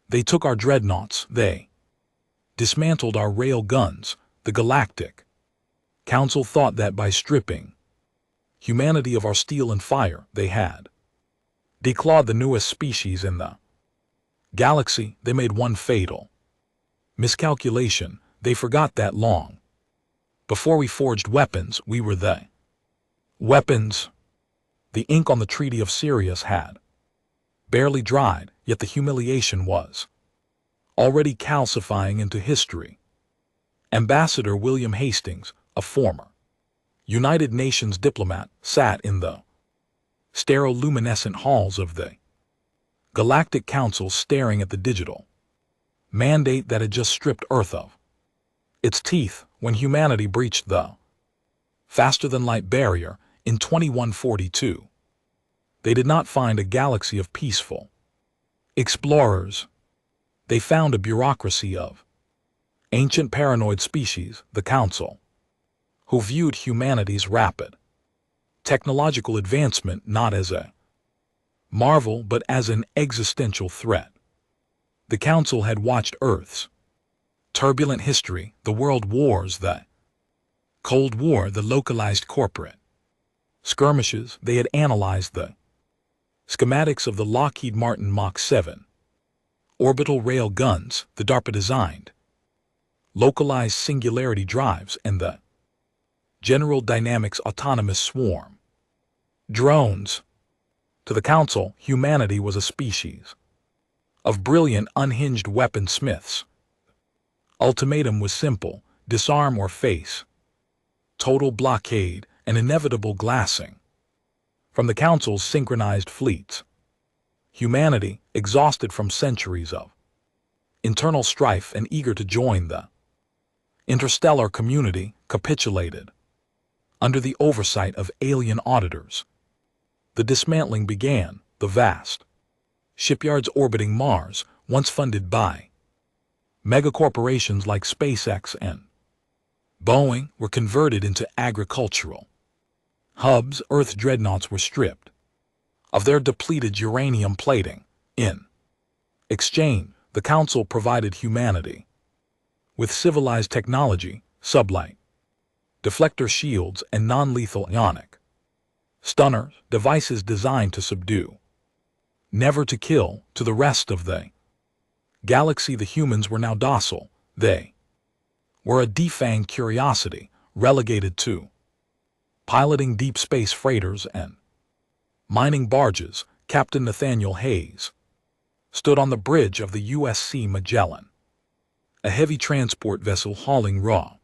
They took our dreadnoughts, they dismantled our rail guns. The Galactic Council thought that by stripping humanity of our steel and fire, they had declawed the newest species in the galaxy. They made one fatal miscalculation. They forgot that long before we forged weapons, we were the weapons. The ink on the Treaty of Sirius had barely dried, yet the humiliation was already calcifying into history. Ambassador William Hastings, a former United Nations diplomat, sat in the sterile luminescent halls of the Galactic Council staring at the digital mandate that had just stripped Earth of its teeth when humanity breached the faster-than-light barrier in 2142. They did not find a galaxy of peaceful explorers. They found a bureaucracy of ancient paranoid species, the Council, who viewed humanity's rapid technological advancement not as a marvel but as an existential threat. The Council had watched Earth's turbulent history, the world wars, the Cold War, the localized corporate skirmishes. They had analyzed the schematics of the Lockheed Martin Mach 7 orbital rail guns, the DARPA designed localized singularity drives, and the General Dynamics autonomous swarm drones. To the Council, humanity was a species of brilliant, unhinged weaponsmiths. Ultimatum was simple: disarm or face total blockade and inevitable glassing from the Council's synchronized fleets. Humanity, exhausted from centuries of internal strife and eager to join the interstellar community, capitulated under the oversight of alien auditors. The dismantling began. The vast shipyards orbiting Mars, once funded by megacorporations like SpaceX and Boeing, were converted into agricultural hubs. Earth dreadnoughts were stripped of their depleted uranium plating. In exchange, the Council provided humanity with civilized technology, sublight deflector shields, and non-lethal ionic stunners, devices designed to subdue, never to kill. To the rest of the galaxy, the humans were now docile. They were a defanged curiosity, relegated to piloting deep space freighters and mining barges. Captain Nathaniel Hayes stood on the bridge of the USC Magellan, a heavy transport vessel hauling raw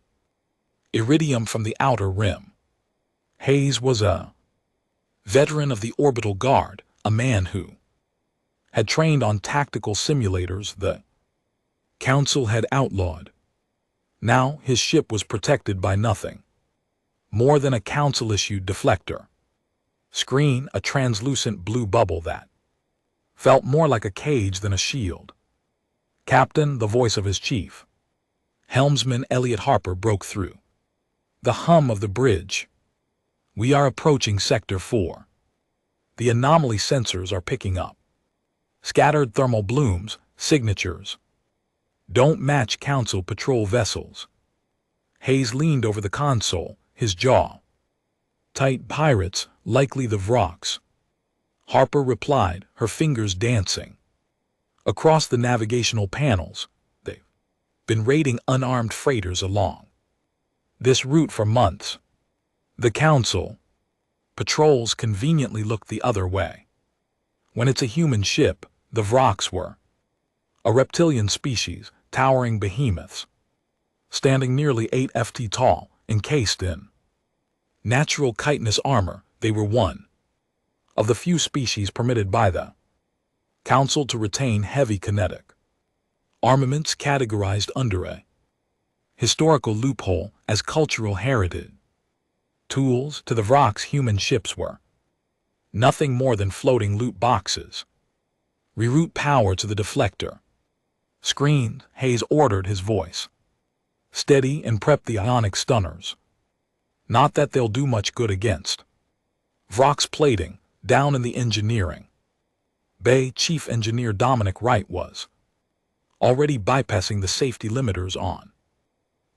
iridium from the outer rim. Hayes was a veteran of the Orbital Guard, a man who had trained on tactical simulators the Council had outlawed. Now his ship was protected by nothing more than a Council-issued deflector screen, a translucent blue bubble that felt more like a cage than a shield. Captain, the voice of his chief helmsman Elliot Harper broke through the hum of the bridge. We are approaching Sector 4. The anomaly sensors are picking up scattered thermal blooms, signatures don't match Council patrol vessels. Hayes leaned over the console, his jaw tight. Pirates, likely the Vrox. Harper replied, her fingers dancing across the navigational panels. They've been raiding unarmed freighters along this route for months. The Council patrols conveniently look the other way. When it's a human ship, the Vrox were a reptilian species, towering behemoths, standing nearly 8 ft tall, encased in natural chitinous armor. They were one of the few species permitted by the Council to retain heavy kinetic armaments categorized under a historical loophole as cultural heritage. Tools. To the Vrox, human ships were nothing more than floating loot boxes. Reroute power to the deflector screen, Hayes ordered, his voice steady, and prep the ionic stunners. Not that they'll do much good against Vrox plating. Down in the engineering bay, Chief Engineer Dominic Wright was already bypassing the safety limiters on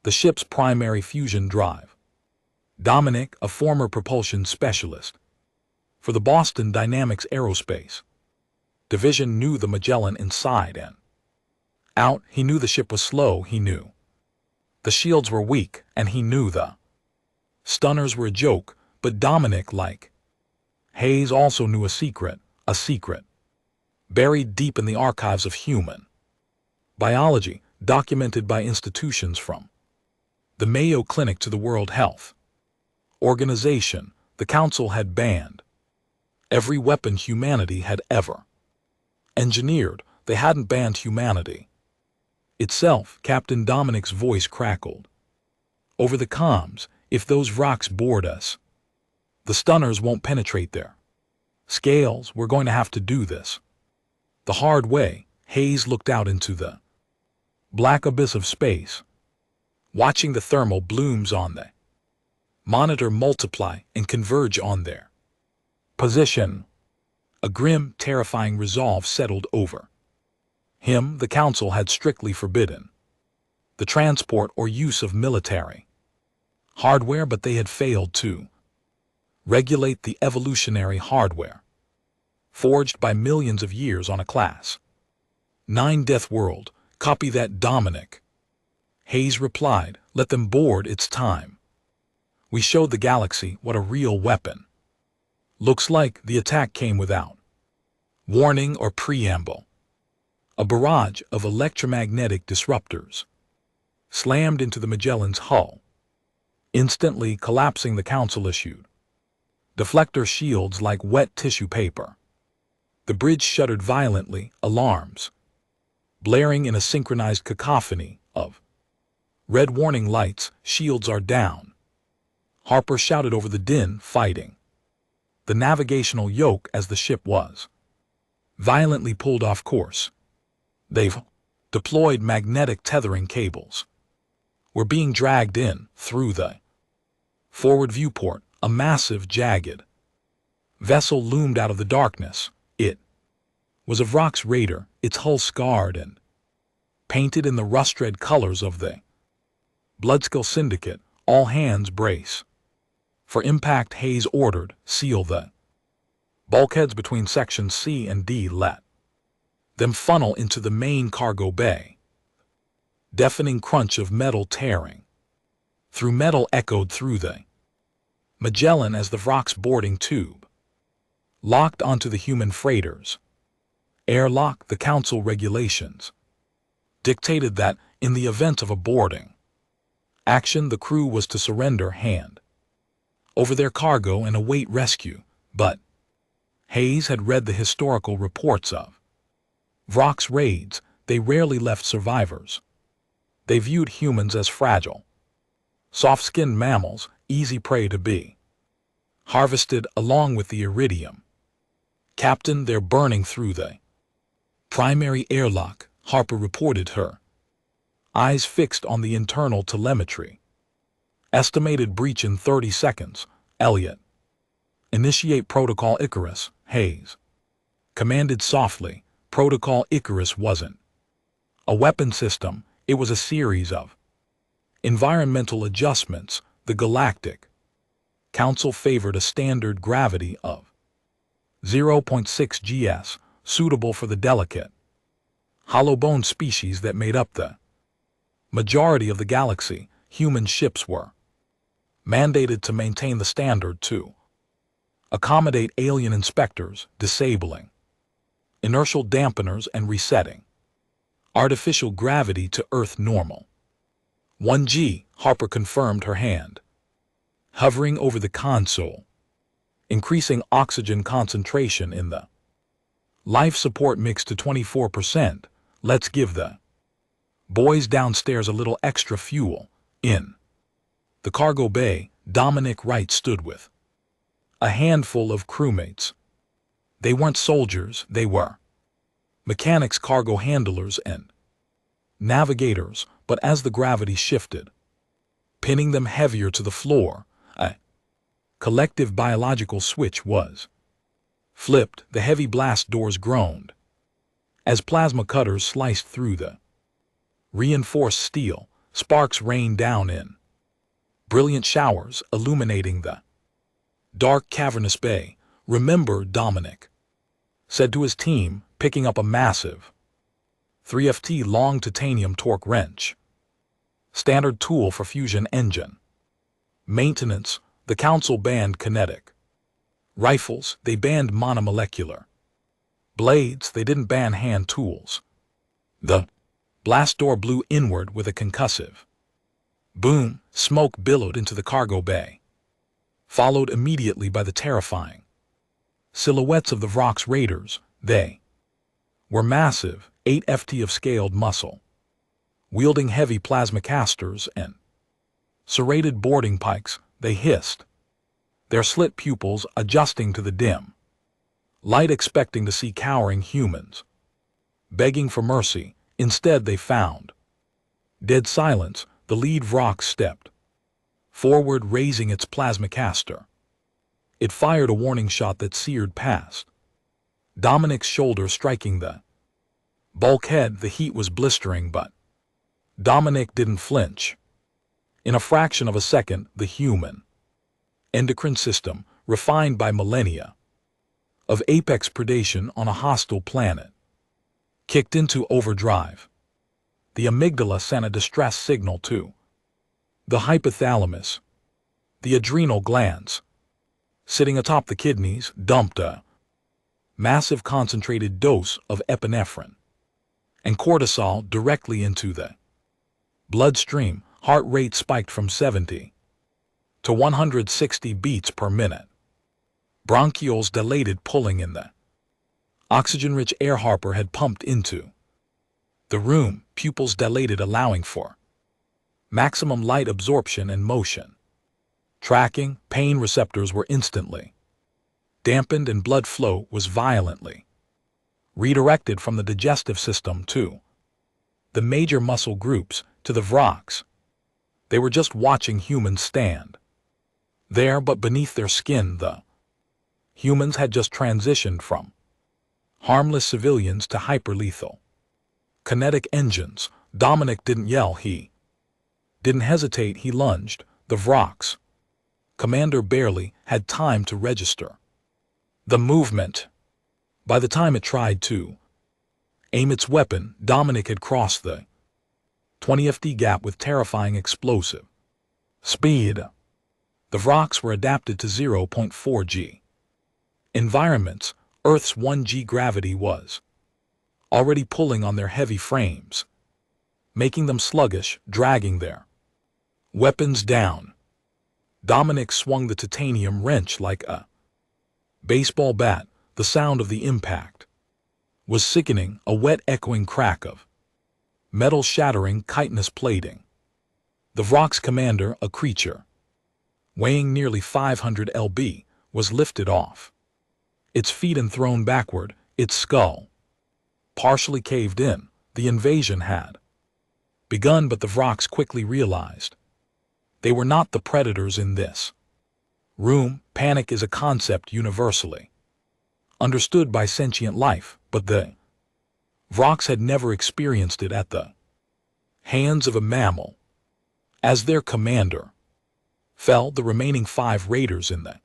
the ship's primary fusion drive. Dominic, a former propulsion specialist for the Boston Dynamics Aerospace division, knew the Magellan inside and out. He knew the ship was slow, he knew the shields were weak, and he knew the stunners were a joke. But Dominic, like Hayes, also knew a secret buried deep in the archives of human biology, documented by institutions from the Mayo Clinic to the World Health Organization. The Council had banned every weapon humanity had ever engineered. They hadn't banned humanity itself. Captain Dominic's voice crackled over the comms. If those rocks board us, the stunners won't penetrate their scales. We're going to have to do this the hard way. Hayes looked out into the black abyss of space, watching the thermal blooms on the monitor multiply and converge on their position. A grim, terrifying resolve settled over him. The Council had strictly forbidden the transport or use of military hardware, but they had failed to regulate the evolutionary hardware forged by millions of years on a Class 9 death world. Copy that, Dominic, Hayes replied. Let them board, it's time. We showed the galaxy what a real weapon looks like. The attack came without warning or preamble. A barrage of electromagnetic disruptors slammed into the Magellan's hull, instantly collapsing. The Council issued deflector shields like wet tissue paper. The bridge shuddered violently, alarms blaring in a synchronized cacophony of red warning lights. Shields are down, Harper shouted over the din, fighting the navigational yoke as the ship was violently pulled off course. They've deployed magnetic tethering cables. We're being dragged in through the forward viewport. A massive, jagged vessel loomed out of the darkness. It was a Vrox raider, its hull scarred and painted in the rust-red colors of the Bloodskill Syndicate. All hands brace for impact, Hayes ordered. Seal the bulkheads between sections C and D. Let them funnel into the main cargo bay. Deafening crunch of metal tearing through metal echoed through the Magellan as the Vrox boarding tube locked onto the human freighter's airlock. The Council regulations dictated that, in the event of a boarding action, the crew was to surrender, hand over their cargo, and await rescue. But Hayes had read the historical reports of Vrox raids. They rarely left survivors. They viewed humans as fragile, soft-skinned mammals, easy prey to be harvested along with the iridium. Captain, they're burning through the primary airlock, Harper reported, her eyes fixed on the internal telemetry. Estimated breach in 30 seconds. Elliot, initiate Protocol Icarus, Hayes commanded softly. Protocol Icarus wasn't a weapon system, it was a series of environmental adjustments. The Galactic Council favored a standard gravity of 0.6 gs, suitable for the delicate, hollow bone species that made up the majority of the galaxy. Human ships were mandated to maintain the standard to accommodate alien inspectors, disabling inertial dampeners and resetting artificial gravity to Earth normal 1G. Harper confirmed, her hand hovering over the console, increasing oxygen concentration in the life support mix to 24%. Let's give the boys downstairs a little extra fuel. In the cargo bay, Dominic Wright stood with a handful of crewmates. They weren't soldiers, they were mechanics, cargo handlers, and navigators. But as the gravity shifted, pinning them heavier to the floor, a collective biological switch was flipped. The heavy blast doors groaned as plasma cutters sliced through the Reinforced steel, sparks rained down in brilliant showers, illuminating the dark cavernous bay. "Remember," Dominic said to his team, picking up a massive 3FT long titanium torque wrench. Standard tool for fusion engine. Maintenance, the council banned kinetic. Rifles, they banned monomolecular. Blades, they didn't ban hand tools. The blast door blew inward with a concussive boom. Smoke billowed into the cargo bay, followed immediately by the terrifying silhouettes of the Vrox Raiders. They were massive, 8 ft of scaled muscle, wielding heavy plasma casters and serrated boarding pikes. They hissed, their slit pupils adjusting to the dim light, expecting to see cowering humans, begging for mercy. Instead they found dead silence. The lead Vrox stepped forward, raising its plasma caster. It fired a warning shot that seared past Dominic's shoulder, striking the bulkhead. The heat was blistering, but Dominic didn't flinch. In a fraction of a second, the human endocrine system, refined by millennia of apex predation on a hostile planet, kicked into overdrive. The amygdala sent a distress signal to the hypothalamus. The adrenal glands, sitting atop the kidneys, dumped a massive concentrated dose of epinephrine and cortisol directly into the bloodstream. Heart rate spiked from 70 to 160 beats per minute. Bronchioles dilated, pulling in the oxygen-rich air Harper had pumped into the room. Pupils dilated, allowing for maximum light absorption and motion tracking. Pain receptors were instantly dampened, and blood flow was violently redirected from the digestive system to the major muscle groups. To the Vrox, they were just watching humans stand there, but beneath their skin the humans had just transitioned from harmless civilians to hyperlethal kinetic engines. Dominic didn't yell, he didn't hesitate, he lunged. The Vrox commander barely had time to register the movement. By the time it tried to aim its weapon, Dominic had crossed the 20 ft gap with terrifying explosive speed. The Vrox were adapted to 0.4 G environments. Earth's 1 G gravity was already pulling on their heavy frames, making them sluggish, dragging their weapons down. Dominic swung the titanium wrench like a baseball bat. The sound of the impact was sickening, a wet echoing crack of metal shattering chitinous plating. The Vrox commander, a creature weighing nearly 500 lb, was lifted off its feet and thrown backward, its skull partially caved in. The invasion had begun, but the Vrox quickly realized they were not the predators in this room. Panic is a concept universally understood by sentient life, but the Vrox had never experienced it at the hands of a mammal. As their commander fell, the remaining 5 raiders in the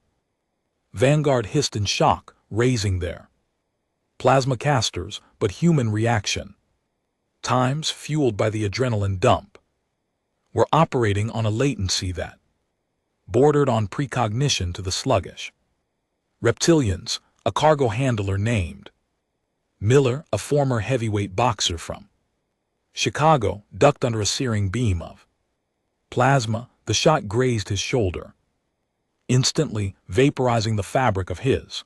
vanguard hissed in shock, raising their plasma casters, but human reaction times, fueled by the adrenaline dump, were operating on a latency that bordered on precognition to the sluggish reptilians. A cargo handler named Miller, a former heavyweight boxer from Chicago, ducked under a searing beam of plasma. The shot grazed his shoulder, instantly vaporizing the fabric of his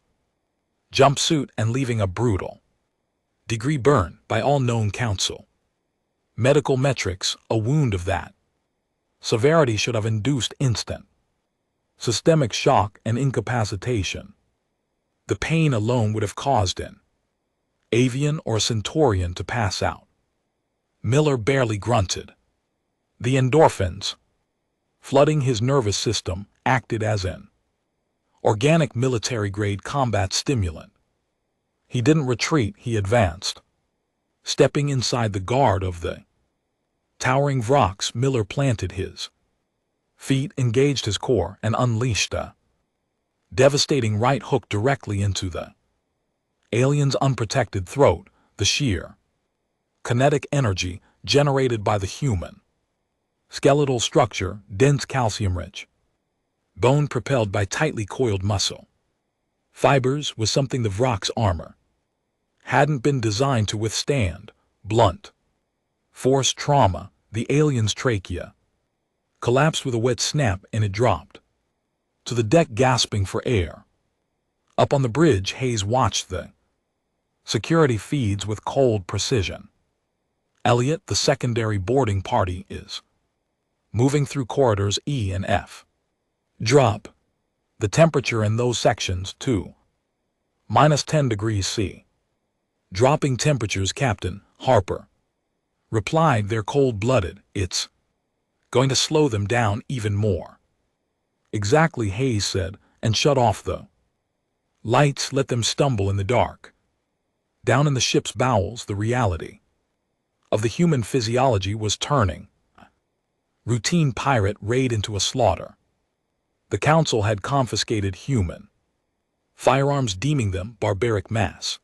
jumpsuit and leaving a brutal degree burn by all known counsel. Medical metrics, a wound of that severity should have induced instant systemic shock and incapacitation. The pain alone would have caused an avian or centaurian to pass out. Miller barely grunted. The endorphins flooding his nervous system acted as an organic military-grade combat stimulant. He didn't retreat, he advanced, stepping inside the guard of the Towering Vrox, Miller planted his feet, engaged his core, and unleashed a devastating right hook directly into the alien's unprotected throat. The sheer kinetic energy generated by the human skeletal structure, dense calcium-rich bone propelled by tightly coiled muscle fibers, was something the Vrox armor hadn't been designed to withstand. Blunt force trauma. The alien's trachea collapsed with a wet snap, and it dropped to the deck, gasping for air. Up on the bridge, Hayes watched the security feeds with cold precision. Elliot, the secondary boarding party, is moving through corridors E and F. Drop the temperature in those sections to -10 degrees C. Dropping temperatures, Captain Harper replied. They're cold-blooded. It's going to slow them down even more. Exactly, Hayes said, and shut off the lights. Let them stumble in the dark. Down in the ship's bowels, the reality of the human physiology was turning. Routine pirate raid into a slaughter. The Council had confiscated human firearms, deeming them barbaric mass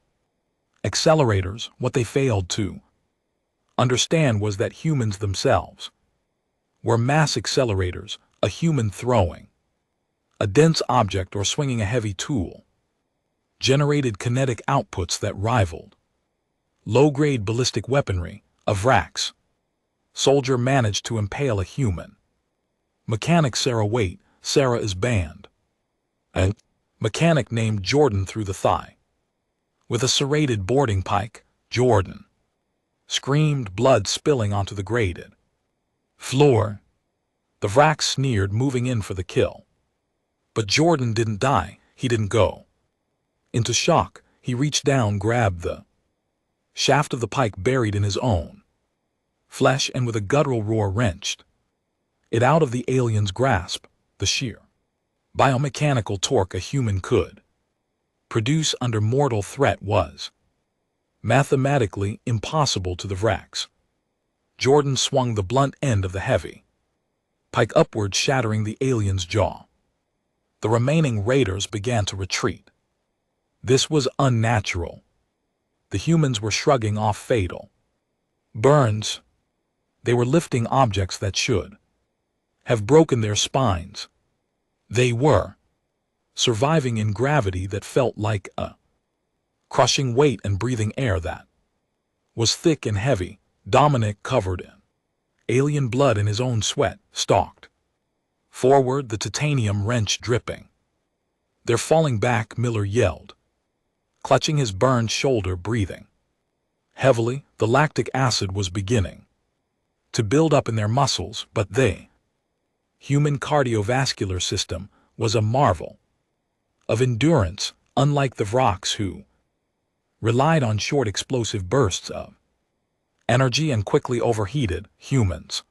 accelerators. What they failed to understand was that humans themselves were mass accelerators. A human throwing a dense object or swinging a heavy tool generated kinetic outputs that rivaled low-grade ballistic weaponry. A Vrax soldier managed to impale a human mechanic. Sarah is banned. A mechanic named Jordan through the thigh with a serrated boarding pike. Jordan screamed, blood spilling onto the grated floor. The Vrax sneered, moving in for the kill. But Jordan didn't die. He didn't go into shock. He reached down, grabbed the shaft of the pike buried in his own flesh, and with a guttural roar wrenched it out of the alien's grasp. The sheer biomechanical torque a human could produce under mortal threat was mathematically impossible to the Vrax. Jordan swung the blunt end of the heavy pike upward, shattering the alien's jaw. The remaining raiders began to retreat. This was unnatural. The humans were shrugging off fatal burns. They were lifting objects that should have broken their spines. They were surviving in gravity that felt like a crushing weight and breathing air that was thick and heavy. Dominic, covered in alien blood and his own sweat, stalked forward, the titanium wrench dripping. "They're falling back," Miller yelled, clutching his burned shoulder, breathing heavily. The lactic acid was beginning to build up in their muscles, but the human cardiovascular system was a marvel of endurance, unlike the Vrox, who relied on short explosive bursts of energy and quickly overheated. Humans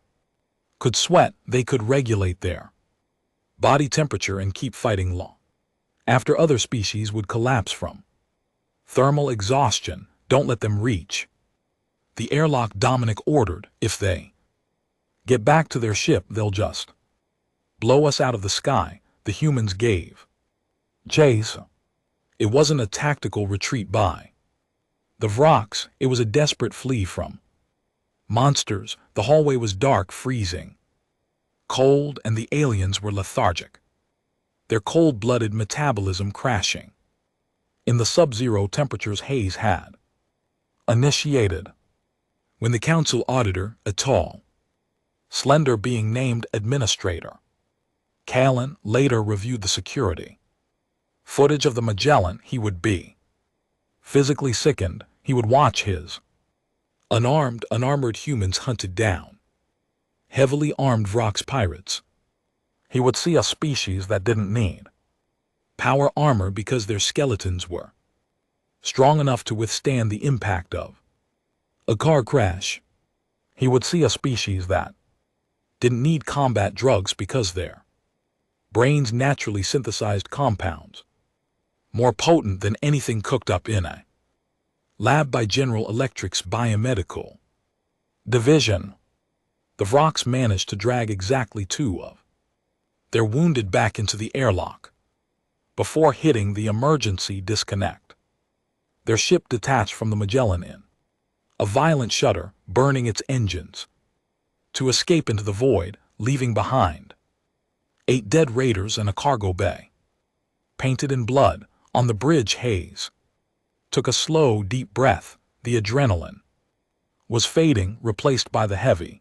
could sweat. They could regulate their body temperature and keep fighting long after other species would collapse from thermal exhaustion. "Don't let them reach the airlock," Dominic ordered. "If they get back to their ship, they'll just blow us out of the sky." The humans gave chase. It wasn't a tactical retreat by the Vrox. It was a desperate flee from monsters. The hallway was dark, freezing cold, and the aliens were lethargic, their cold-blooded metabolism crashing in the sub-zero temperatures Hayes had initiated. When the Council auditor, a tall, slender being named Administrator Callan, later reviewed the security footage of the Magellan, he would be physically sickened. He would watch his unarmored humans hunted down heavily armed Vrox pirates. He would see a species that didn't need power armor because their skeletons were strong enough to withstand the impact of a car crash. He would see a species that didn't need combat drugs because their brains naturally synthesized compounds more potent than anything cooked up in a lab by General Electric's biomedical division. The Vrox managed to drag exactly 2 of their wounded back into the airlock before hitting the emergency disconnect. Their ship detached from the Magellan in a violent shudder, burning its engines, to escape into the void, leaving behind 8 dead raiders and a cargo bay. Painted in blood, on the bridge, Hayes took a slow, deep breath. The adrenaline was fading, replaced by the heavy,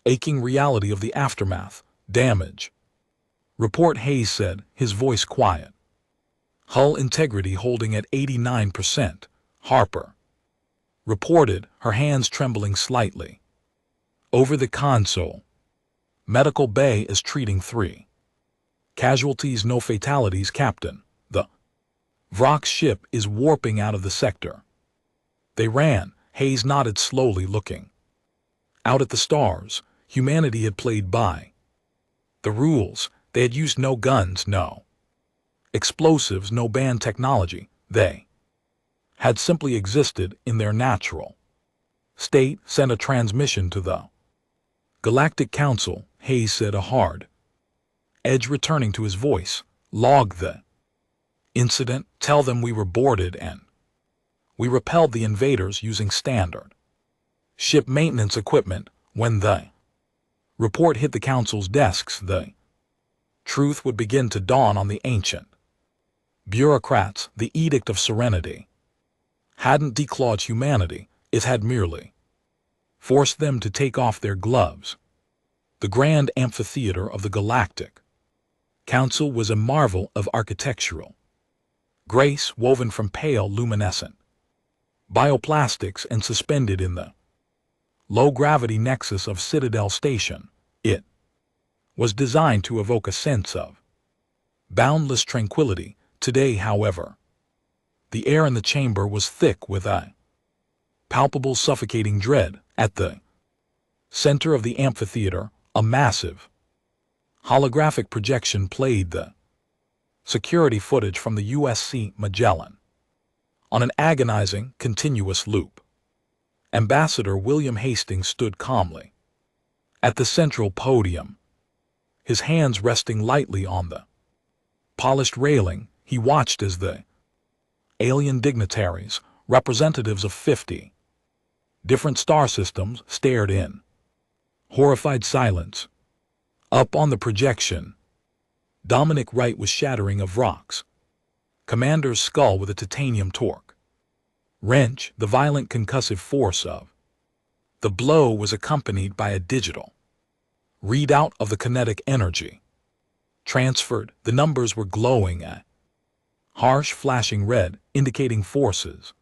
aching reality of the aftermath, damage. Report, Hayes said, his voice quiet. Hull integrity holding at 89%, Harper reported, her hands trembling slightly. Over the console. Medical bay is treating 3 casualties, no fatalities, Captain. The Vrox ship is warping out of the sector. They ran. Hayes nodded slowly, looking out at the stars. Humanity had played by the rules. They had used no guns, no explosives, no banned technology. They had simply existed in their natural state. Sent a transmission to the Galactic Council, Hayes said, a hard edge returning to his voice. Log the incident. Tell them we were boarded and we repelled the invaders using standard ship maintenance equipment. When the report hit the Council's desks, the truth would begin to dawn on the ancient bureaucrats. The Edict of Serenity hadn't declawed humanity, it had merely forced them to take off their gloves. The grand amphitheater of the Galactic Council was a marvel of architectural grace, woven from pale luminescent bioplastics and suspended in the low-gravity nexus of Citadel Station. It was designed to evoke a sense of boundless tranquility. Today, however, the air in the chamber was thick with a palpable, suffocating dread. At the center of the amphitheater, a massive holographic projection played the security footage from the USC Magellan on an agonizing, continuous loop. Ambassador William Hastings stood calmly at the central podium, his hands resting lightly on the polished railing. He watched as the alien dignitaries, representatives of 50 different star systems, stared in horrified silence. Up on the projection, Dominic Wright was shattering a Vrox commander's skull with a titanium torque wrench. The violent concussive force of the blow was accompanied by a digital readout of the kinetic energy transferred. The numbers were glowing at harsh, flashing red, indicating forces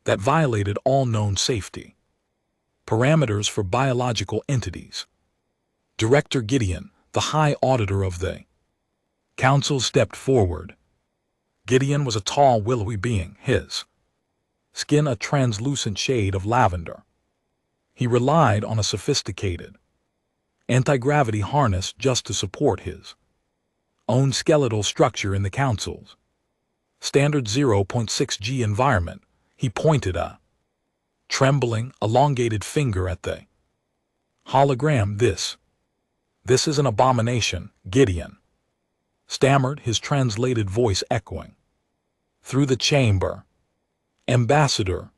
that violated all known safety parameters for biological entities. Director Gideon, the High Auditor of the Council, stepped forward. Gideon was a tall, willowy being, his skin a translucent shade of lavender. He relied on a sophisticated anti-gravity harness just to support his own skeletal structure in the Council's standard 0.6G environment. He pointed a trembling, elongated finger at the hologram. This is an abomination, Gideon stammered, his translated voice echoing through the chamber. Ambassador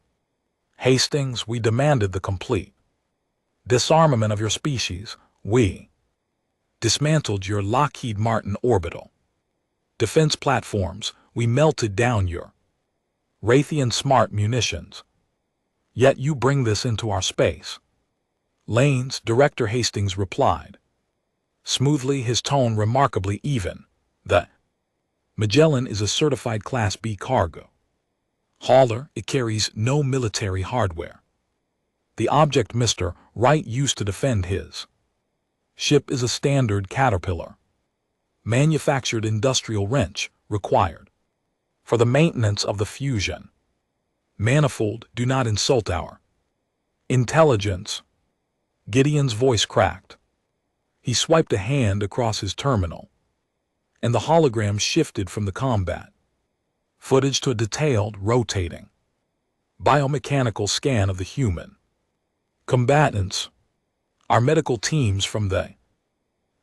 Hastings, we demanded the complete disarmament of your species. We dismantled your Lockheed Martin orbital defense platforms. We melted down your Raytheon smart munitions. Yet you bring this into our space lanes, Director Hastings replied smoothly, his tone remarkably even. The Magellan is a certified Class B cargo hauler. It carries no military hardware. The object Mr. Wright used to defend his ship is a standard Caterpillar manufactured industrial wrench required for the maintenance of the fusion manifold. Do not insult our intelligence. Gideon's voice cracked. He swiped a hand across his terminal, and the hologram shifted from the combat footage to a detailed, rotating biomechanical scan of the human combatants. Our medical teams from the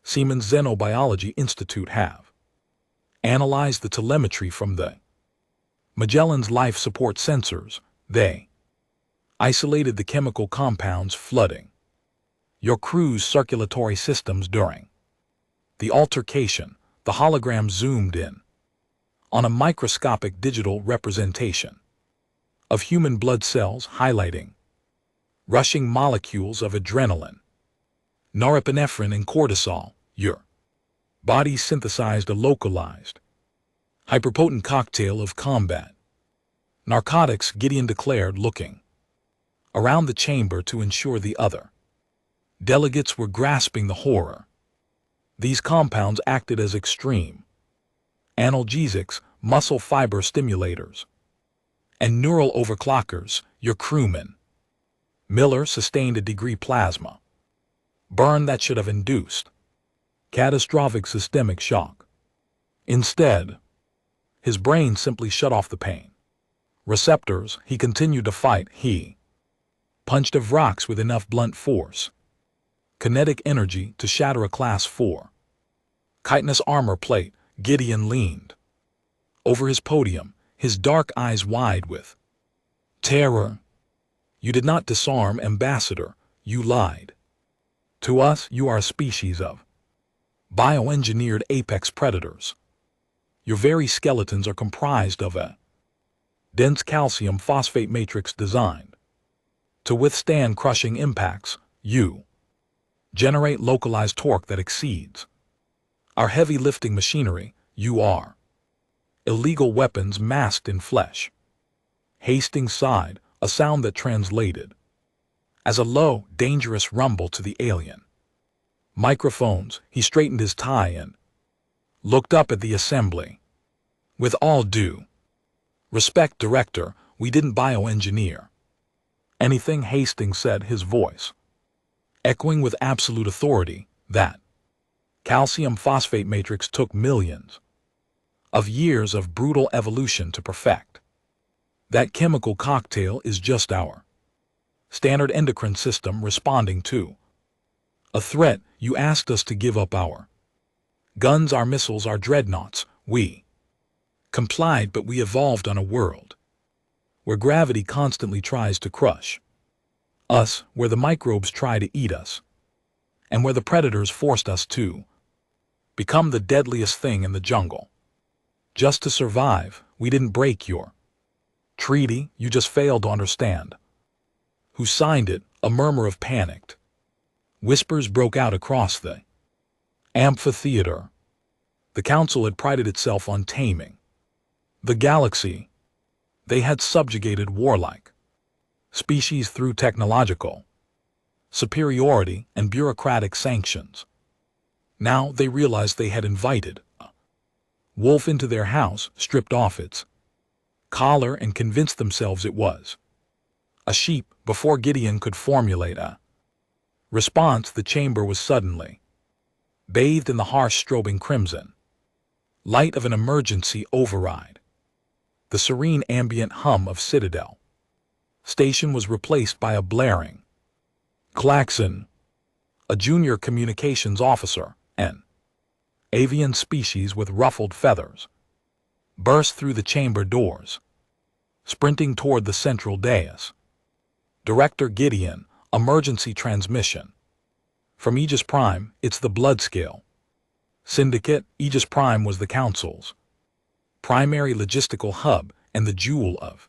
Siemens Xenobiology Institute have analyzed the telemetry from the Magellan's life support sensors. They isolated the chemical compounds flooding your crew's circulatory systems during the altercation. The hologram zoomed in on a microscopic digital representation of human blood cells, highlighting rushing molecules of adrenaline, norepinephrine, and cortisol. Your body synthesized a localized, hyperpotent cocktail of combat narcotics, Gideon declared, looking around the chamber to ensure the other delegates were grasping the horror. These compounds acted as extreme analgesics, muscle fiber stimulators, and neural overclockers. Your crewman, Miller, sustained a degree plasma burn that should have induced catastrophic systemic shock. Instead, his brain simply shut off the pain receptors. He continued to fight. He punched of rocks with enough blunt force, kinetic energy to shatter a Class 4 chitinous armor plate. Gideon leaned over his podium, his dark eyes wide with terror. You did not disarm, Ambassador. You lied to us. You are a species of bioengineered apex predators. Your very skeletons are comprised of a dense calcium phosphate matrix designed to withstand crushing impacts. You generate localized torque that exceeds our heavy lifting machinery. You are illegal weapons masked in flesh. Hastings sighed, a sound that translated as a low, dangerous rumble to the alien microphones. He straightened his tie and looked up at the assembly. With all due respect, Director, we didn't bioengineer anything, Hastings said, his voice echoing with absolute authority. That calcium phosphate matrix took millions of years of brutal evolution to perfect. That chemical cocktail is just our standard endocrine system responding to a threat. You asked us to give up our guns, our missiles, our dreadnoughts. We complied, but we evolved on a world where gravity constantly tries to crush us, where the microbes try to eat us, and where the predators forced us to become the deadliest thing in the jungle. Just to survive. We didn't break your treaty, you just failed to understand who signed it. A murmur of panicked whispers broke out across the amphitheater. The council had prided itself on taming the galaxy. They had subjugated warlike species through technological superiority and bureaucratic sanctions. Now they realized they had invited a wolf into their house, stripped off its collar, and convinced themselves it was a sheep. Before Gideon could formulate a response, the chamber was suddenly bathed in the harsh strobing crimson light of an emergency override. The serene ambient hum of Citadel Station was replaced by a blaring klaxon. A junior communications officer, an avian species with ruffled feathers, burst through the chamber doors, sprinting toward the central dais. Director Gideon, emergency transmission from Aegis Prime. It's the Bloodscale Syndicate. Aegis Prime was the Council's primary logistical hub and the jewel of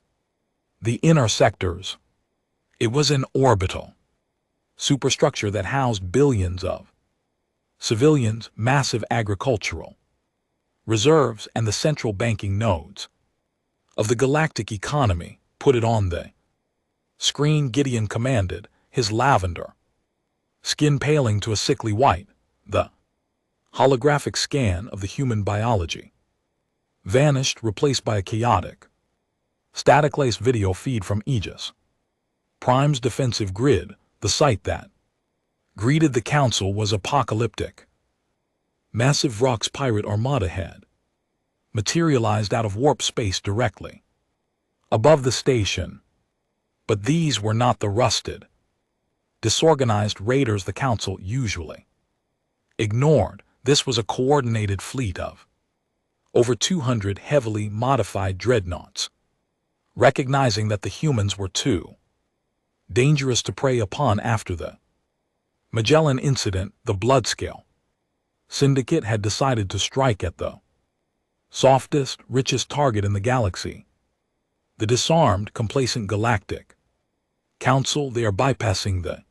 the inner sectors. It was an orbital superstructure that housed billions of civilians, massive agricultural reserves, and the central banking nodes of the galactic economy. Put it on the screen, Gideon commanded, his lavender skin paling to a sickly white. The holographic scan of the human biology vanished, replaced by a chaotic, static-laced video feed from Aegis Prime's defensive grid. The sight that greeted the council was apocalyptic. Massive Rock's pirate armada had materialized out of warp space directly above the station. But these were not the rusted disorganized raiders the Council usually ignored. This was a coordinated fleet of over 200 heavily modified dreadnoughts. Recognizing that the humans were too dangerous to prey upon after the Magellan incident, the Bloodscale Syndicate had decided to strike at the softest, richest target in the galaxy, the disarmed, complacent Galactic Council. They are bypassing the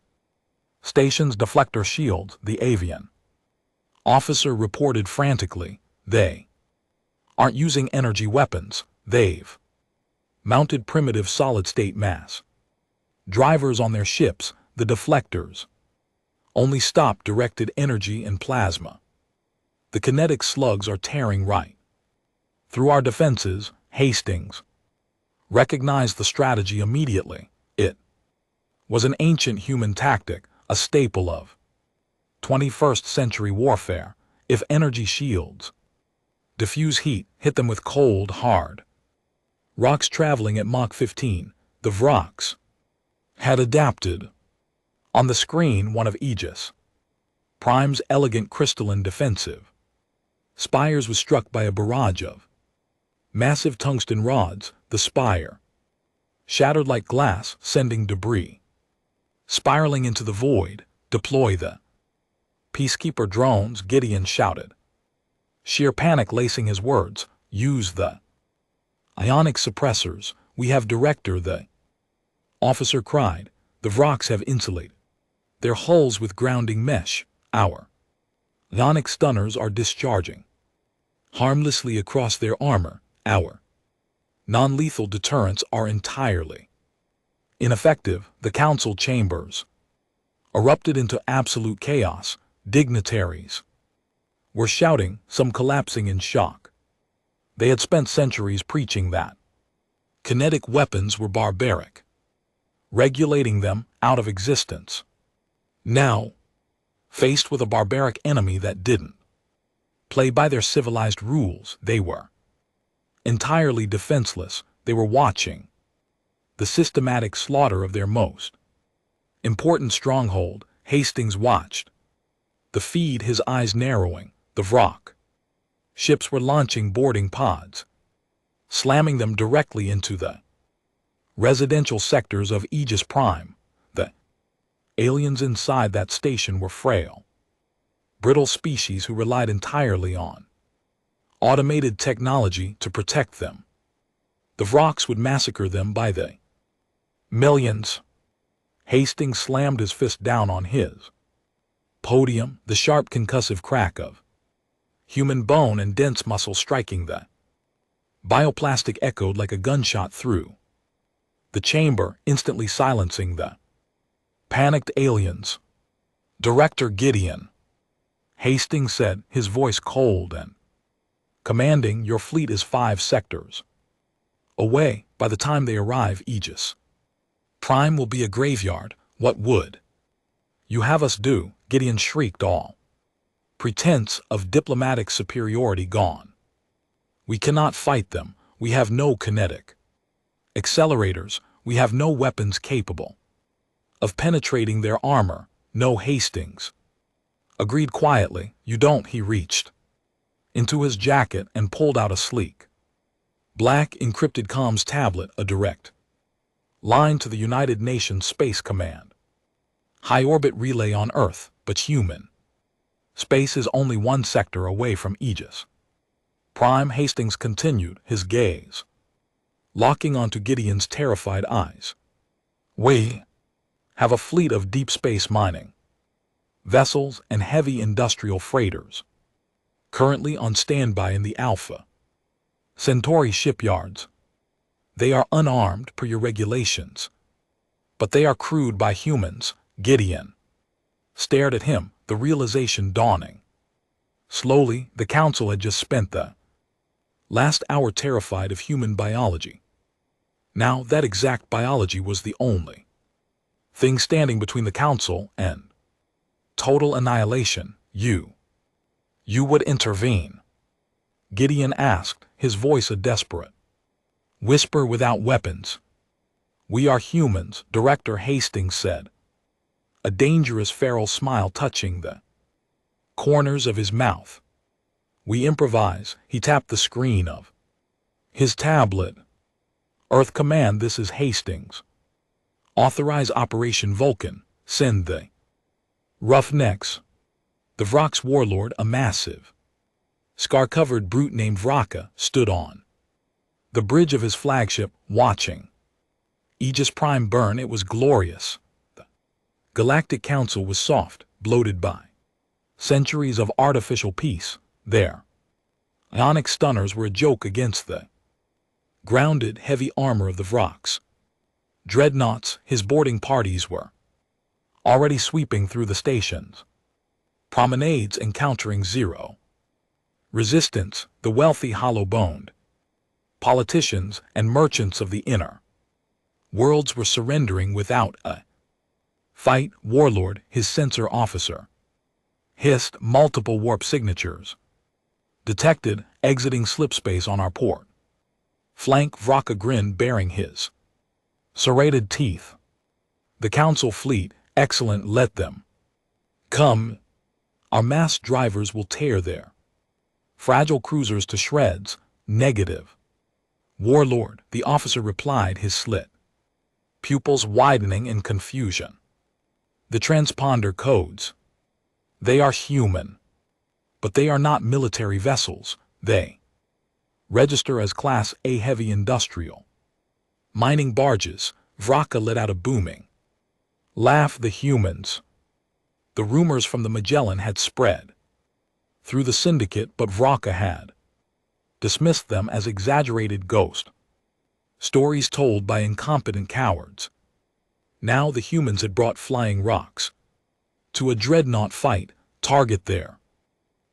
station's deflector shield, the avian officer reported frantically. They aren't using energy weapons, they've mounted primitive solid-state mass drivers on their ships. The deflectors only stop directed energy and plasma. The kinetic slugs are tearing right through our defenses. Hastings recognized the strategy immediately. It was an ancient human tactic, a staple of 21st century warfare. If energy shields diffuse heat, hit them with cold, hard rocks traveling at Mach 15, the Vrox had adapted. On the screen, one of Aegis Prime's elegant crystalline defensive spires was struck by a barrage of massive tungsten rods. The spire shattered like glass, sending debris spiraling into the void. Deploy the Peacekeeper drones, Gideon shouted, sheer panic lacing his words. Use the ionic suppressors. We have director, the officer cried. The Vrox have insulated their hulls with grounding mesh. Our ionic stunners are discharging harmlessly across their armor. Our non-lethal deterrents are entirely ineffective. The council chambers erupted into absolute chaos. Dignitaries were shouting, some collapsing in shock. They had spent centuries preaching that kinetic weapons were barbaric, regulating them out of existence. Now, faced with a barbaric enemy that didn't play by their civilized rules, they were entirely defenseless. They were watching the systematic slaughter of their most important stronghold. Hastings watched the feed, his eyes narrowing. The Vrock ships were launching boarding pods, slamming them directly into the residential sectors of Aegis Prime. The aliens inside that station were frail, brittle species who relied entirely on automated technology to protect them. The Vrox would massacre them by the millions. Hastings slammed his fist down on his podium, the sharp concussive crack of human bone and dense muscle striking the bioplastic echoed like a gunshot through the chamber, instantly silencing the panicked aliens. Director Gideon, Hastings said, his voice cold and commanding, your fleet is 5 sectors away. By the time they arrive, Aegis Prime will be a graveyard. What would you have us do? Gideon shrieked, all pretense of diplomatic superiority gone. We cannot fight them. We have no kinetic accelerators. We have no weapons capable of penetrating their armor. No. Hastings agreed quietly. You don't. He reached into his jacket and pulled out a sleek black encrypted comms tablet, a direct line to the United Nations Space Command high orbit relay on Earth, but human space is only 1 sector away from Aegis Prime. Hastings continued, his gaze locking onto Gideon's terrified eyes. We have a fleet of deep space mining vessels and heavy industrial freighters currently on standby in the Alpha Centauri shipyards. They are unarmed per your regulations, but they are crewed by humans. Gideon stared at him, the realization dawning slowly. The council had just spent the last hour terrified of human biology. Now that exact biology was the only thing standing between the council and total annihilation. You would intervene? Gideon asked, his voice a desperate whisper without weapons. We are humans, Director Hastings said. a dangerous feral smile touching the corners of his mouth. We improvise. He tapped the screen of his tablet. Earth Command, this is Hastings. Authorize Operation Vulcan. Send the Roughnecks. The Vrock's warlord, a massive, scar-covered brute named Vraka, stood on the bridge of his flagship, watching Aegis Prime burn. It was glorious. The Galactic Council was soft, bloated by centuries of artificial peace. Their ionic stunners were a joke against the grounded, heavy armor of the Vrocks. Dreadnoughts, his boarding parties were already sweeping through the stations. Promenades encountering zero resistance, the wealthy hollow-boned politicians and merchants of the inner worlds were surrendering without a fight. Warlord, his sensor officer, hissed. Multiple warp signatures detected, exiting slipspace on our port flank. Vraka grinned, baring his serrated teeth. The Council fleet, excellent, let them come. Our masked drivers will tear their fragile cruisers to shreds. Negative. Warlord, the officer replied, his slit pupils widening in confusion. The transponder codes. They are human, but they are not military vessels. They register as Class A heavy industrial mining barges. Vraka let out a booming laugh. The humans. The rumors from the Magellan had spread through the syndicate, but Vraka had dismissed them as exaggerated ghost stories told by incompetent cowards. Now the humans had brought flying rocks to a dreadnought fight. Target their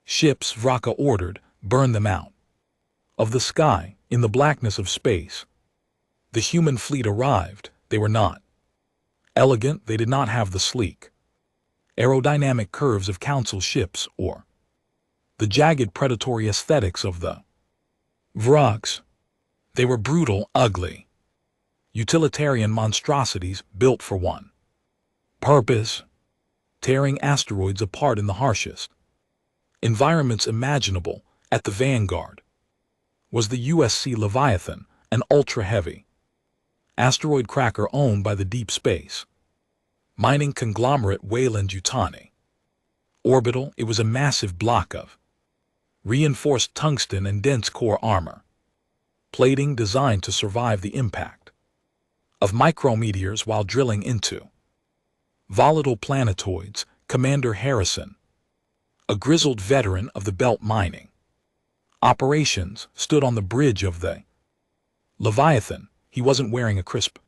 ships, Vraka ordered. Burn them out of the sky. In the blackness of space, the human fleet arrived. They were not elegant. They did not have the sleek aerodynamic curves of Council ships or the jagged predatory aesthetics of the Vrocks. They were brutal, ugly, utilitarian monstrosities built for one purpose: tearing asteroids apart in the harshest environments imaginable. At the vanguard was the USC Leviathan, an ultra-heavy asteroid cracker owned by the deep space mining conglomerate Weyland-Yutani. Orbital, it was a massive block of reinforced tungsten and dense core armor plating designed to survive the impact of micrometeors while drilling into volatile planetoids. Commander Harrison, a grizzled veteran of the belt mining operations, stood on the bridge of the Leviathan. He wasn't wearing a crisp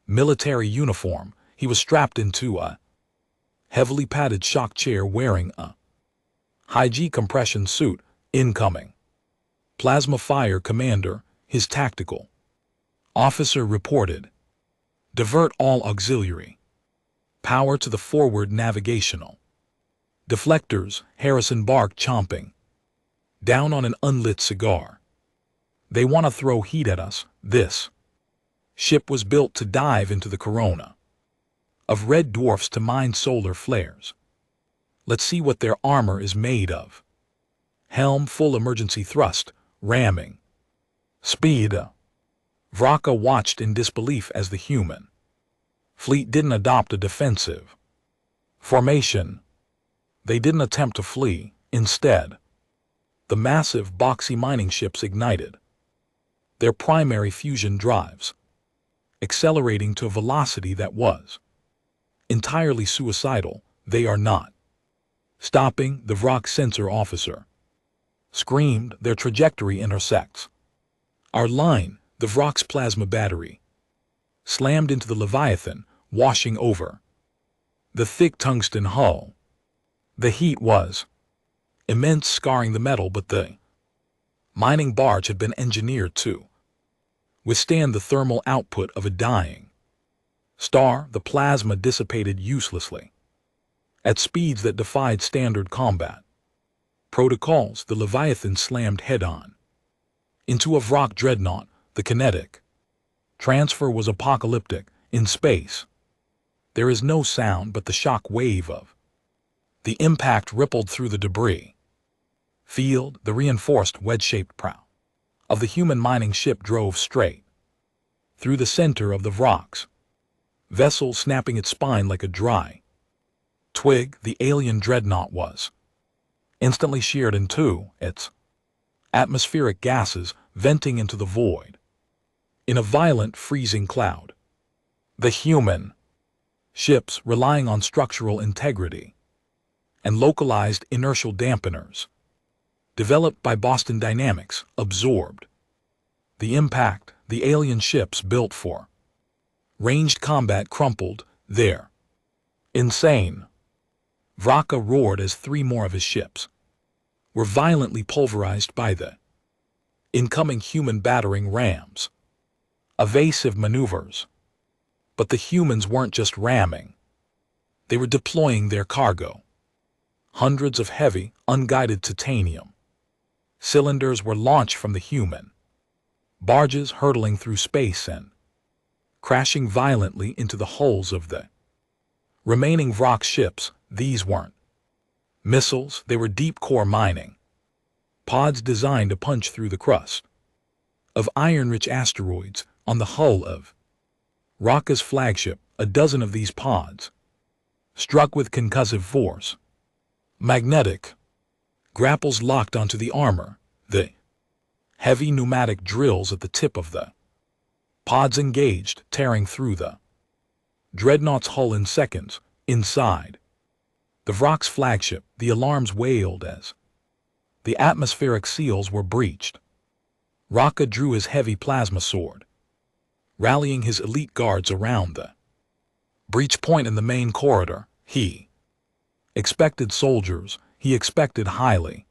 military uniform. He was strapped into a heavily padded shock chair, wearing a high-G compression suit. Incoming plasma fire. Commander, his tactical officer reported. Divert all auxiliary power to the forward navigational deflectors. Harrison barked, chomping down on an unlit cigar. They want to throw heat at us. This ship was built to dive into the corona of red dwarfs to mine solar flares. Let's see what their armor is made of. Helm full, emergency thrust, ramming speed. Vraka watched in disbelief as the human fleet didn't adopt a defensive formation. They didn't attempt to flee. Instead, the massive, boxy mining ships ignited their primary fusion drives, accelerating to a velocity that was entirely suicidal. They are not stopping, the Vrock sensor officer screamed. Their trajectory intersects our line. The Vrock's plasma battery slammed into the Leviathan, washing over the thick tungsten hull. The heat was immense, scarring the metal, but the mining barge had been engineered to withstand the thermal output of a dying star. The plasma dissipated uselessly at speeds that defied standard combat protocols. The Leviathan slammed head-on into a Vrock dreadnought. The kinetic transfer was apocalyptic. In space, There is no sound but the shock wave of the impact rippled through the debris field. The reinforced wedge-shaped prow of the human mining ship drove straight through the center of the Vrock's vessel, snapping its spine like a dry twig. The alien dreadnought was instantly sheared in two, its atmospheric gases venting into the void in a violent freezing cloud. The human ships, relying on structural integrity and localized inertial dampeners developed by Boston Dynamics, absorbed the impact. The alien ships, built for ranged combat, crumpled there. Insane. Vraka roared as three more of his ships were violently pulverized by the incoming human battering rams. Evasive maneuvers. But the humans weren't just ramming. They were deploying their cargo. Hundreds of heavy, unguided titanium cylinders were launched from the human barges, hurtling through space and crashing violently into the hulls of the remaining Vrock ships. These weren't missiles, they were deep-core mining pods designed to punch through the crust of iron-rich asteroids on the hull of Vraka's flagship. A dozen of these pods struck with concussive force. Magnetic grapples locked onto the armor. The heavy pneumatic drills at the tip of the pods engaged, tearing through the dreadnought's hull in seconds. Inside the Vrock's flagship, the alarms wailed as the atmospheric seals were breached. Vraka drew his heavy plasma sword, rallying his elite guards around the breach point in the main corridor. He expected soldiers, he expected highly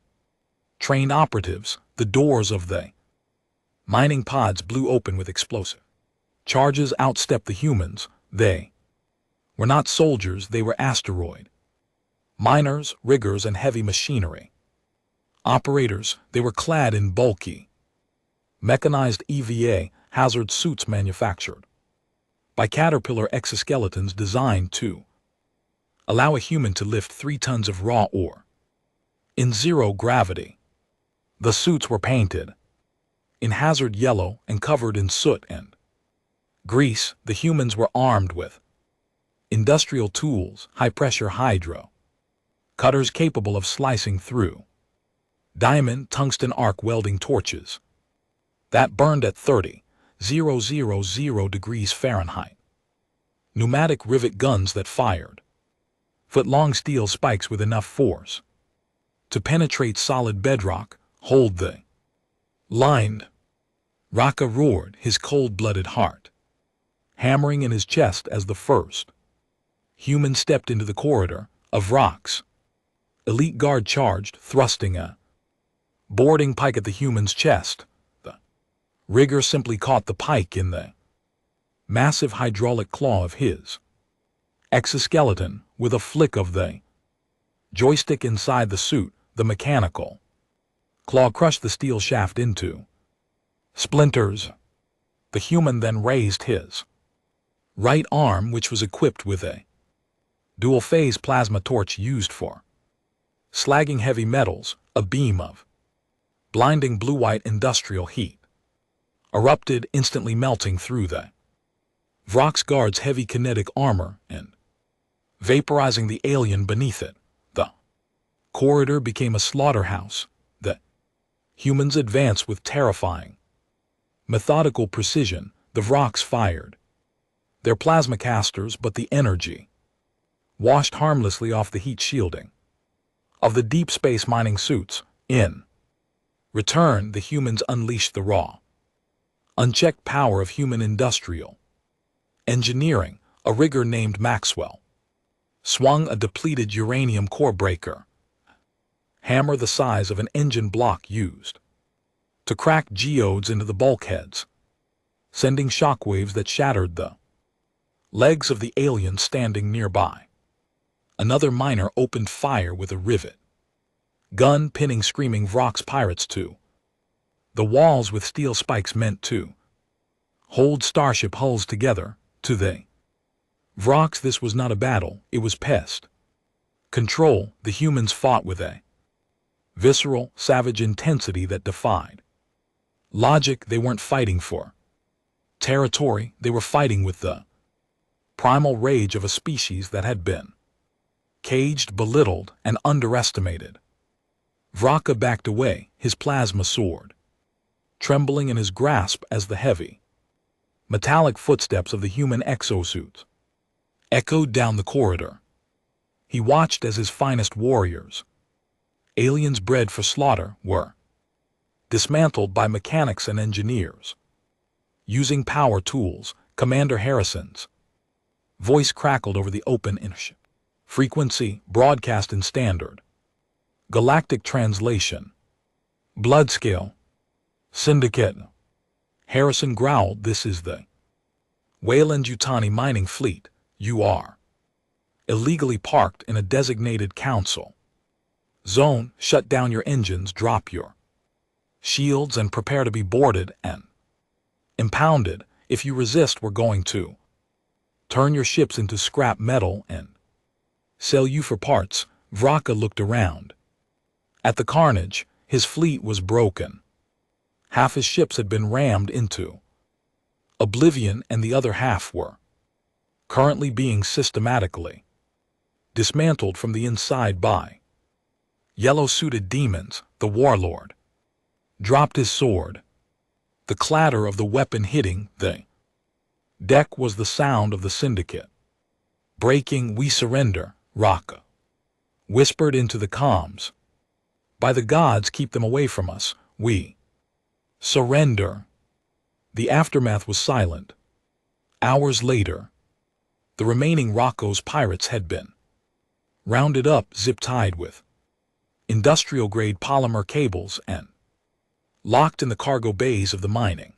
trained operatives. The doors of the mining pods blew open with explosive charges. Outstepped the humans. They were not soldiers, they were asteroid miners, riggers, and heavy machinery operators. They were clad in bulky, mechanized EVA hazard suits manufactured by Caterpillar exoskeletons designed to allow a human to lift 3 tons of raw ore in zero gravity. The suits were painted in hazard yellow and covered in soot and grease. The humans were armed with industrial tools, high-pressure hydro cutters capable of slicing through diamond tungsten arc welding torches that burned at 30,000 degrees Fahrenheit, pneumatic rivet guns that fired foot-long steel spikes with enough force to penetrate solid bedrock. Hold the line. Vraka roared, his cold-blooded heart hammering in his chest as the first human stepped into the corridor of Vrock's elite guard charged, thrusting a boarding pike at the human's chest. The rigger simply caught the pike in the massive hydraulic claw of his exoskeleton. With a flick of the joystick inside the suit, the mechanical claw crushed the steel shaft into splinters. The human then raised his right arm, which was equipped with a dual-phase plasma torch used for slagging heavy metals. A beam of blinding blue-white industrial heat erupted, instantly melting through the Vrock's guard's heavy kinetic armor and vaporizing the alien beneath it. The corridor became a slaughterhouse. The humans advanced with terrifying, methodical precision. The Vrocks fired their plasma casters, but the energy washed harmlessly off the heat shielding of the deep space mining suits. In return, the humans unleashed the raw, unchecked power of human industrial engineering. A rigger named Maxwell swung a depleted uranium core breaker hammer the size of an engine block used to crack geodes into the bulkheads, sending shockwaves that shattered the legs of the alien standing nearby. Another miner opened fire with a rivet gun, pinning screaming Vrock's pirates to the walls with steel spikes meant to hold starship hulls together. To the Vrox, this was not a battle, it was pest. Control, the humans fought with a visceral, savage intensity that defied logic. They weren't fighting for territory, they were fighting with the primal rage of a species that had been caged, belittled, and underestimated. Vraka backed away, his plasma sword trembling in his grasp as the heavy, metallic footsteps of the human exosuits echoed down the corridor. He watched as his finest warriors, aliens bred for slaughter, were dismantled by mechanics and engineers. Using power tools, Commander Harrison's voice crackled over the open frequency, broadcast in standard galactic translation. Blood scale. Syndicate. Harrison growled, "This is the Weyland-Yutani mining fleet. You are illegally parked in a designated council zone. Shut down your engines, drop your shields, and prepare to be boarded and impounded. If you resist, we're going to turn your ships into scrap metal and sell you for parts." Vraka looked around at the carnage. His fleet was broken. Half his ships had been rammed into oblivion, and the other half were currently being systematically dismantled from the inside by yellow-suited demons. The warlord dropped his sword. The clatter of the weapon hitting the deck was the sound of the syndicate breaking. "We surrender," Raka whispered into the comms. "By the gods, keep them away from us. We surrender." The aftermath was silent. Hours later, the remaining Rocco's pirates had been rounded up, zip-tied with industrial-grade polymer cables, and locked in the cargo bays of the mining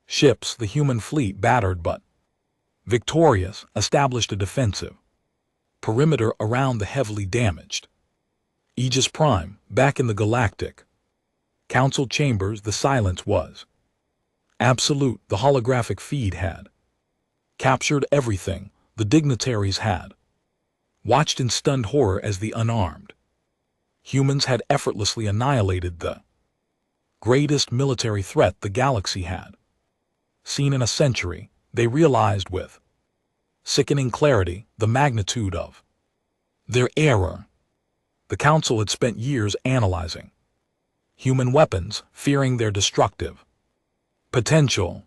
ships. The human fleet, battered but victorious, established a defensive perimeter around the heavily damaged Aegis Prime. Back in the galactic council chambers, the silence was absolute. The holographic feed had captured everything. The dignitaries had watched in stunned horror as the unarmed humans had effortlessly annihilated the greatest military threat the galaxy had seen in a century. They realized with sickening clarity the magnitude of their error. The Council had spent years analyzing human weapons, fearing their destructive potential.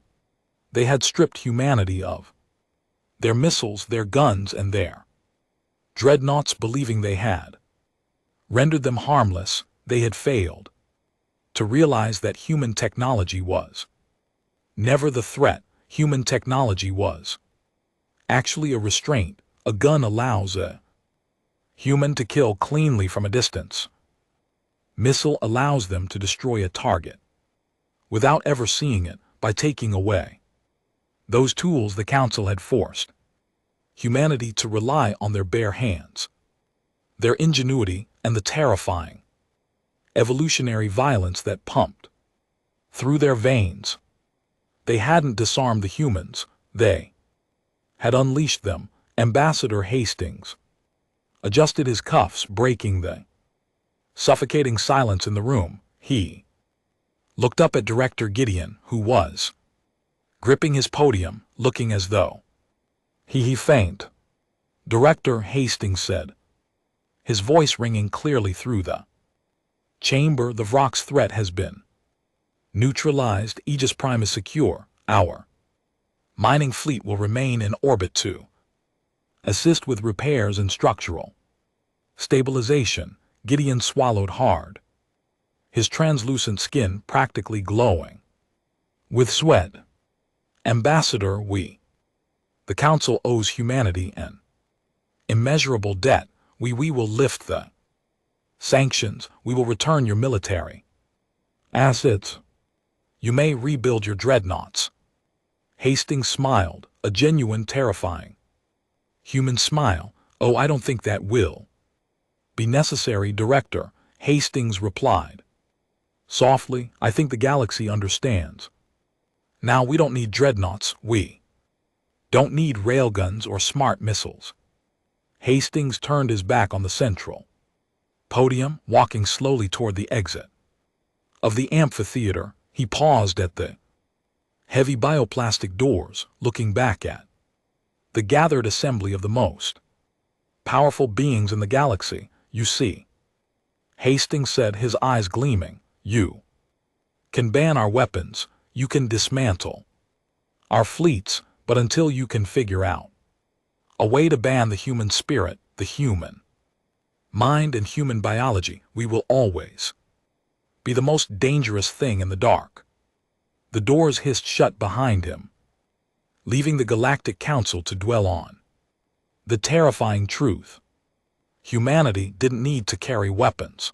They had stripped humanity of their missiles, their guns, and their dreadnoughts, believing they had rendered them harmless. They had failed to realize that human technology was never the threat. Human technology was actually a restraint. A gun allows a human to kill cleanly from a distance. Missile allows them to destroy a target without ever seeing it. By taking away those tools, the Council had forced humanity to rely on their bare hands, their ingenuity, and the terrifying evolutionary violence that pumped through their veins. They hadn't disarmed the humans, they had unleashed them. Ambassador Hastings adjusted his cuffs, breaking the suffocating silence in the room. He looked up at Director Gideon, who was gripping his podium, looking as though he faint. Director Hastings said, his voice ringing clearly through the chamber, "The Vrox threat has been neutralized. Aegis Prime is secure. Our mining fleet will remain in orbit to assist with repairs and structural stabilization." Gideon swallowed hard, his translucent skin practically glowing with sweat. "Ambassador, the Council owes humanity an immeasurable debt. We will lift the sanctions. We will return your military assets. You may rebuild your dreadnoughts." Hastings smiled, a genuine, terrifying human smile. "Oh, I don't think that will be necessary, Director," Hastings replied softly. "I think the galaxy understands. Now we don't need dreadnoughts. We Don't need railguns or smart missiles. Hastings turned his back on the central podium, walking slowly toward the exit of the amphitheater. He paused at the heavy bioplastic doors, looking back at the gathered assembly of the most powerful beings in the galaxy. You see, Hastings said, his eyes gleaming, you can ban our weapons, you can dismantle our fleets, but until you can figure out a way to ban the human spirit, the human mind and human biology, we will always be the most dangerous thing in the dark. The doors hissed shut behind him, leaving the Galactic Council to dwell on the terrifying truth. Humanity didn't need to carry weapons.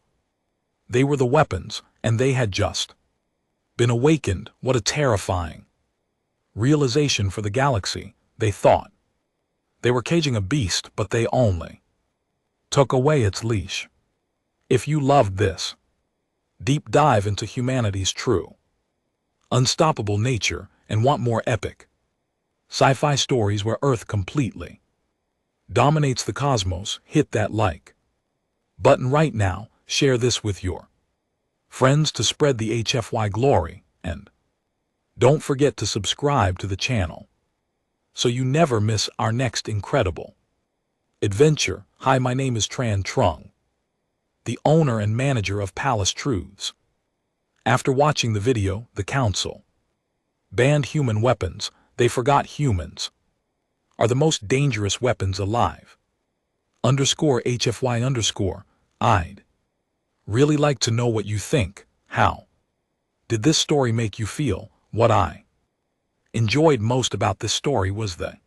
They were the weapons, and they had just been awakened. What a terrifying realization for the galaxy, they thought. They were caging a beast, but they only took away its leash. If you loved this deep dive into humanity's true, unstoppable nature and want more epic sci-fi stories where Earth completely dominates the cosmos, hit that like button right now, share this with your friends to spread the HFY glory, and don't forget to subscribe to the channel so you never miss our next incredible adventure. Hi, my name is Tran Trung, the owner and manager of Palace Truths. After watching the video, the Council banned human weapons. They forgot humans are the most dangerous weapons alive. _HFY_. I'd really like to know what you think. How did this story make you feel? What I enjoyed most about this story was the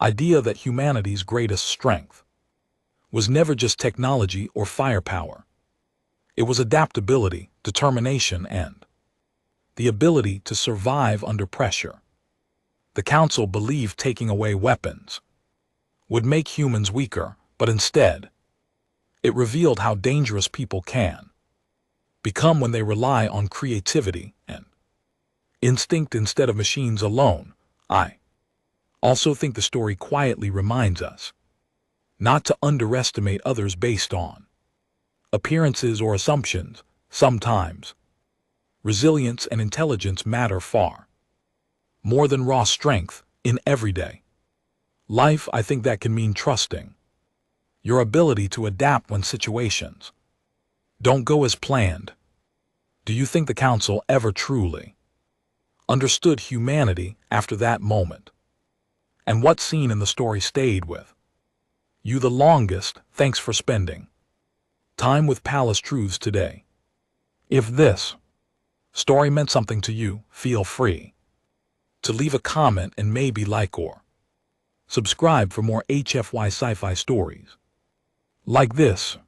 idea that humanity's greatest strength was never just technology or firepower. It was adaptability, determination, and the ability to survive under pressure. The Council believed taking away weapons would make humans weaker, but instead, it revealed how dangerous people can become when they rely on creativity and instinct instead of machines alone. I also think the story quietly reminds us not to underestimate others based on appearances or assumptions. Sometimes resilience and intelligence matter far more than raw strength in everyday life. I think that can mean trusting your ability to adapt when situations don't go as planned. Do you think the Council ever truly understood humanity after that moment? And what scene in the story stayed with you the longest? Thanks for spending time with Palace Truths today. If this story meant something to you, feel free to leave a comment and maybe like or subscribe for more HFY sci-fi stories like this.